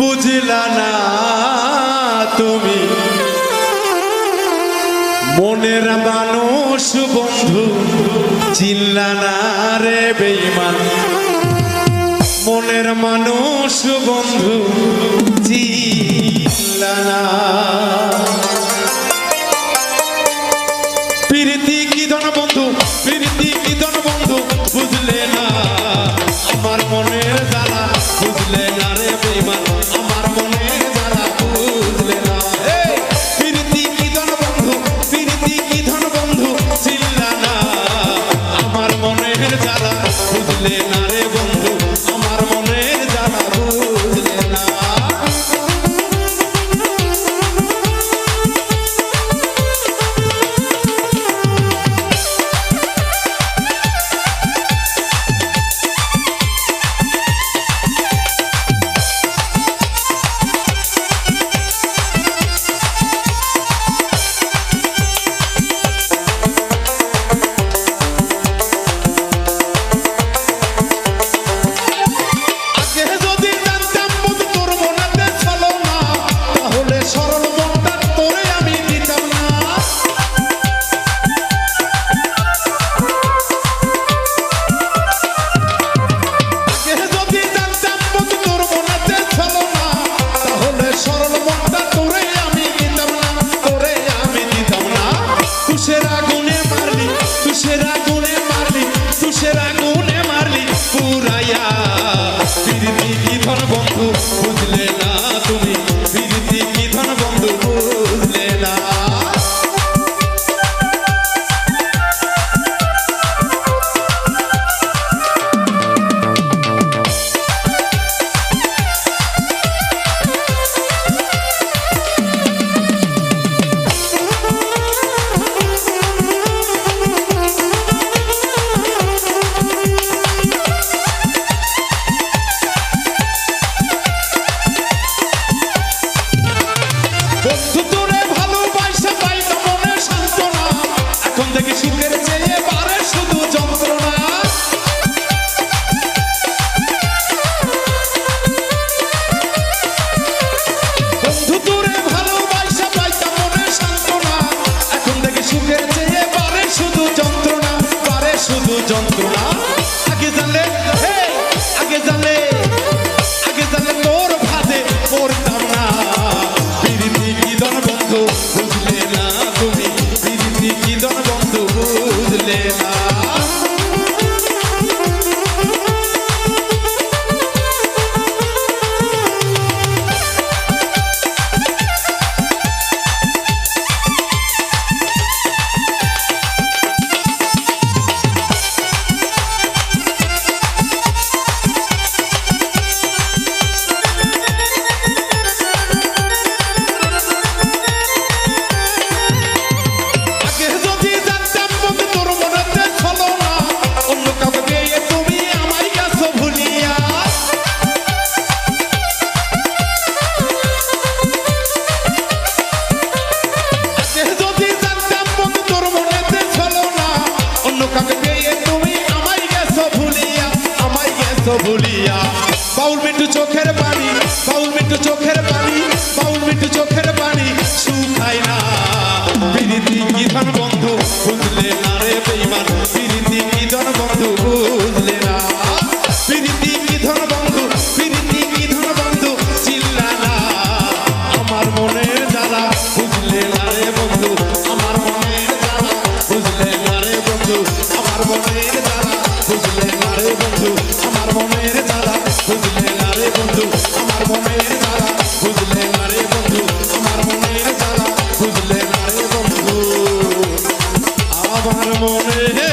বুঝলা না তুমি মনের মানুষ বন্ধু চিনলা না রে বেঈমান মনের মানুষ বন্ধু চিনলা না প্রীতি কি ধন বন্ধু প্রীতি কি ধন বন্ধু বুঝলে না আমার মনের জ্বালা বুঝলে না রে বেঈমান আমার মনের জ্বালা বুঝলে না প্রীতি কি ধন বন্ধু প্রীতি কি ধন বন্ধু চিনলা না আমার মনের জ্বালা বুঝলে না রে বন্ধু আমার মনের জ্বালা বুঝলে না বুঝলে না তুমি প্রীতি কি ধন বন্ধু বুঝলে না যন্ত্রণা আগে জানলে আগে জানলে আগে জানলে তোর ভাতে পড়তাম না প্রীতি কি ধন বন্ধু বুঝলে না তুমি প্রীতি কি ধন বন্ধু বুঝলে না ভুলিয়া বাউল মিটু চোখের পানি বাউল মিটু চোখের পানি বাউল মিটু চোখের পানি শুকায় না প্রীতি কি ধন বন্ধু বুঝলে না রে বেঈমান প্রীতি কি ধন বন্ধু বুঝলে না প্রীতি কি ধন বন্ধু প্রীতি কি ধন বন্ধু চিনলা না আমার মনের জ্বালা বুঝলে না রে বন্ধু আমার মনের জ্বালা বুঝলে না রে বন্ধু আমার মনের জ্বালা বুঝলে না রে বন্ধু আমার মনের জ্বালা বুঝলে না রে বন্ধু আমার মনের জ্বালা বুঝলে না রে বন্ধু আমার মনের জ্বালা বুঝলে না রে বন্ধু আমার মনের